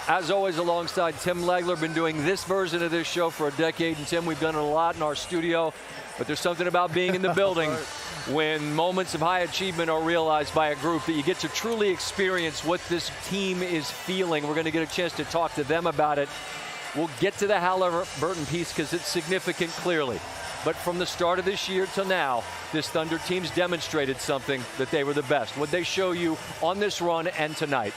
As always, alongside Tim Legler, been doing this version of this show for a decade. And Tim, we've done it a lot in our studio, but there's something about being in the building when moments of high achievement are realized by a group that you get to truly experience what this team is feeling. We're going to get a chance to talk to them about it. We'll get to the Haliburton piece because it's significant clearly. But from the start of this year to now, this Thunder team's demonstrated something that they were the best. What they show you on this run and tonight?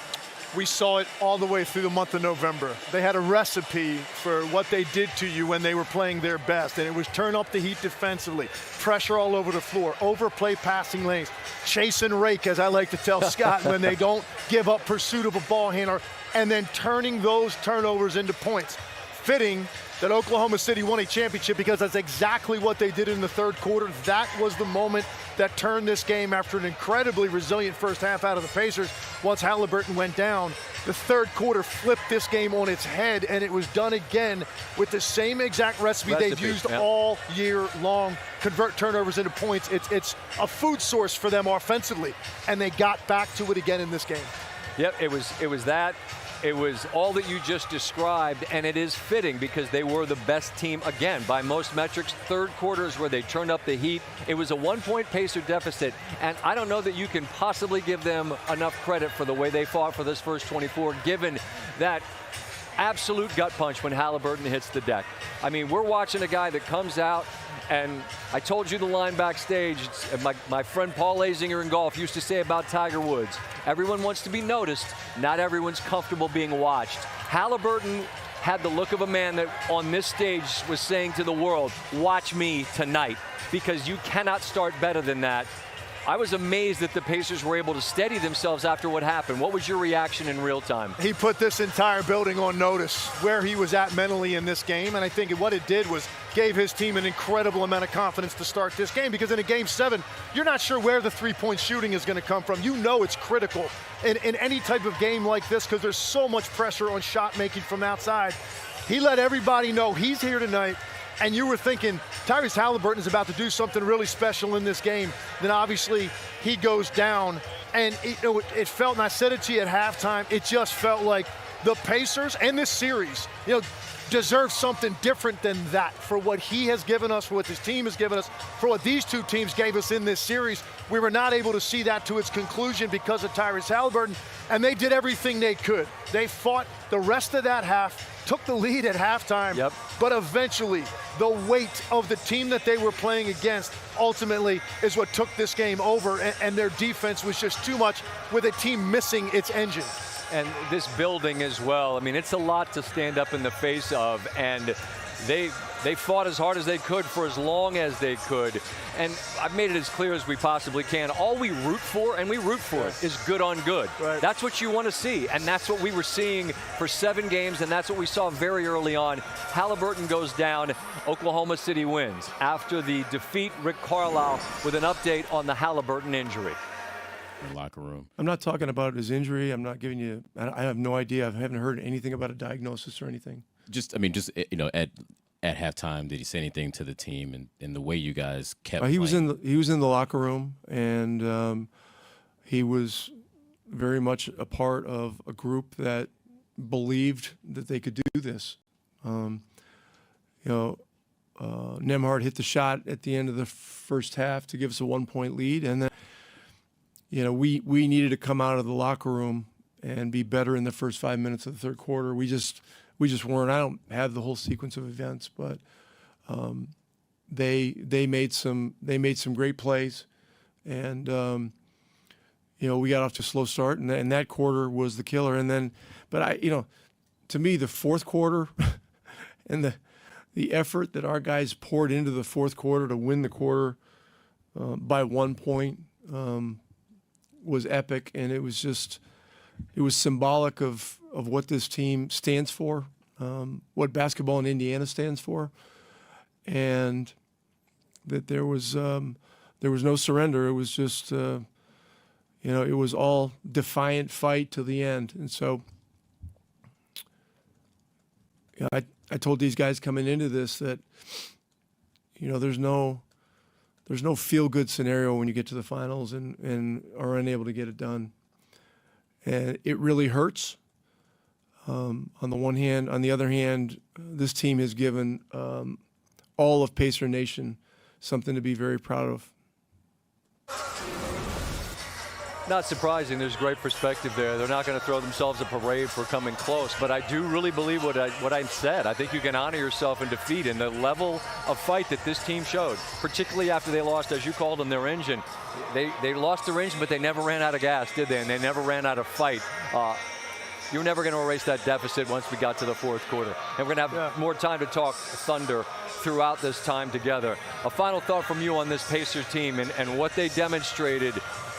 We saw it all the way through the month of November. They had a recipe for what they did to you when they were playing their best, and it was turn up the heat defensively, pressure all over the floor, overplay passing lanes, chase and rake, as I like to tell Scott, when they don't give up pursuit of a ball handler, and then turning those turnovers into points. Fitting that Oklahoma City won a championship because that's exactly what they did in the third quarter. That was the moment that turned this game after an incredibly resilient first half out of the Pacers. Once Haliburton went down, the third quarter flipped this game on its head, and it was done again with the same exact recipe they've used all year long. Convert turnovers into points. It's a food source for them offensively, and they got back to it again in this game. Yep, it was that. It was all that you just described, and it is fitting because they were the best team, again, by most metrics. Third quarters where they turned up the heat. It was a one-point Pacer deficit, and I don't know that you can possibly give them enough credit for the way they fought for this first 24, given that absolute gut punch when Haliburton hits the deck. I mean, we're watching a guy that comes out, and I told you the line backstage, my friend Paul Azinger in golf used to say about Tiger Woods, everyone wants to be noticed, not everyone's comfortable being watched. Haliburton had the look of a man that on this stage was saying to the world, watch me tonight, because you cannot start better than that. I was amazed that the Pacers were able to steady themselves after what happened. What was your reaction in real time? He put this entire building on notice where he was at mentally in this game, and I think what it did was gave his team an incredible amount of confidence to start this game, because in a game 7, you're not sure where the three-point shooting is going to come from. You know it's critical in any type of game like this because there's so much pressure on shot making from outside. He let everybody know he's here tonight. And you were thinking, Tyrese Haliburton is about to do something really special in this game. Then obviously he goes down, and it felt, and I said it to you at halftime, it just felt like the Pacers and this series, deserve something different than that for what he has given us, for what this team has given us, for what these two teams gave us in this series. We were not able to see that to its conclusion because of Tyrese Haliburton, and they did everything they could. They fought the rest of that half, took the lead at halftime, but eventually the weight of the team that they were playing against ultimately is what took this game over, and their defense was just too much with a team missing its engine. And this building as well, I mean, it's a lot to stand up in the face of, and they fought as hard as they could for as long as they could. And I've made it as clear as we possibly can. All we root for, and we root for it, is good on good. Right. That's what you want to see, and that's what we were seeing for 7 games, and that's what we saw very early on. Haliburton goes down, Oklahoma City wins. After the defeat, Rick Carlisle with an update on the Haliburton injury. In the locker room. I'm not talking about his injury. I'm not giving you, I have no idea. I haven't heard anything about a diagnosis or anything. At halftime, did he say anything to the team and the way you guys kept he was in the locker room, and he was very much a part of a group that believed that they could do this. Nembhard hit the shot at the end of the first half to give us a 1-point lead, and then we needed to come out of the locker room and be better in the first 5 minutes of the third quarter. We just weren't. I don't have the whole sequence of events, but they made some great plays, and we got off to a slow start, and that quarter was the killer. And then, to me, the fourth quarter and the effort that our guys poured into the fourth quarter to win the quarter by 1 point. Was epic, and it was symbolic of what this team stands for, what basketball in Indiana stands for, and that there was no surrender. It was just it was all defiant fight to the end. And so I told these guys coming into this that there's no feel-good scenario when you get to the finals and are unable to get it done. And it really hurts. on the one hand. On the other hand, this team has given all of Pacer Nation something to be very proud of. Not surprising. There's great perspective there. They're not going to throw themselves a parade for coming close, but I do really believe what I said. I think you can honor yourself in defeat, and the level of fight that this team showed, particularly after they lost, as you called them, their engine. They lost their engine, but they never ran out of gas, did they? And they never ran out of fight. You're never going to erase that deficit once we got to the fourth quarter. And we're going to have more time to talk Thunder throughout this time together. A final thought from you on this Pacers team and what they demonstrated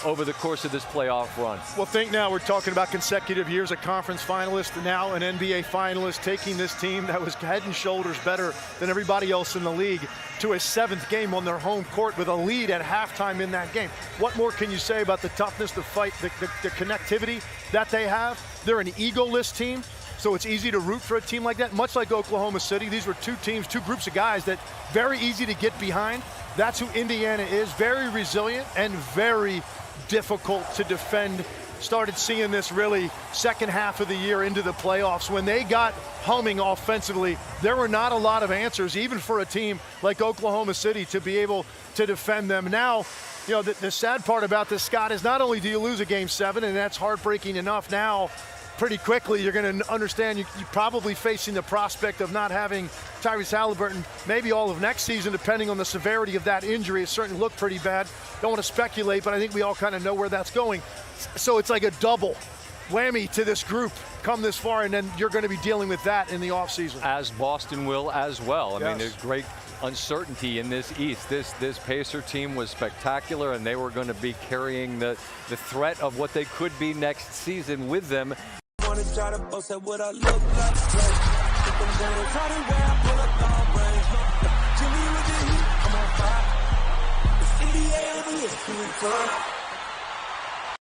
over the course of this playoff run. Well, think now we're talking about consecutive years, a conference finalist, and now an NBA finalist, taking this team that was head and shoulders better than everybody else in the league to a seventh game on their home court with a lead at halftime in that game. What more can you say about the toughness, the fight, the connectivity that they have? They're an egoless team, so it's easy to root for a team like that. Much like Oklahoma City, these were two teams, two groups of guys that very easy to get behind. That's who Indiana is, very resilient and very difficult to defend. Started seeing this really second half of the year into the playoffs. When they got humming offensively, there were not a lot of answers, even for a team like Oklahoma City, to be able to defend them. Now, you know, the sad part about this, Scott, is not only do you lose a Game 7, and that's heartbreaking enough now, pretty quickly you're going to understand you're probably facing the prospect of not having Tyrese Haliburton maybe all of next season, depending on the severity of that injury. It certainly looked pretty bad. Don't want to speculate, but I think we all kind of know where that's going. So it's like a double whammy to this group come this far, and then you're going to be dealing with that in the offseason. As Boston will as well. I mean, there's great uncertainty in this East. This Pacer team was spectacular, and they were going to be carrying the threat of what they could be next season with them. Try to boast at what I look like. Think I'm gonna try to wear, I pull up long range. Jimmy with the heat, I'm on fire. It's NBA over here,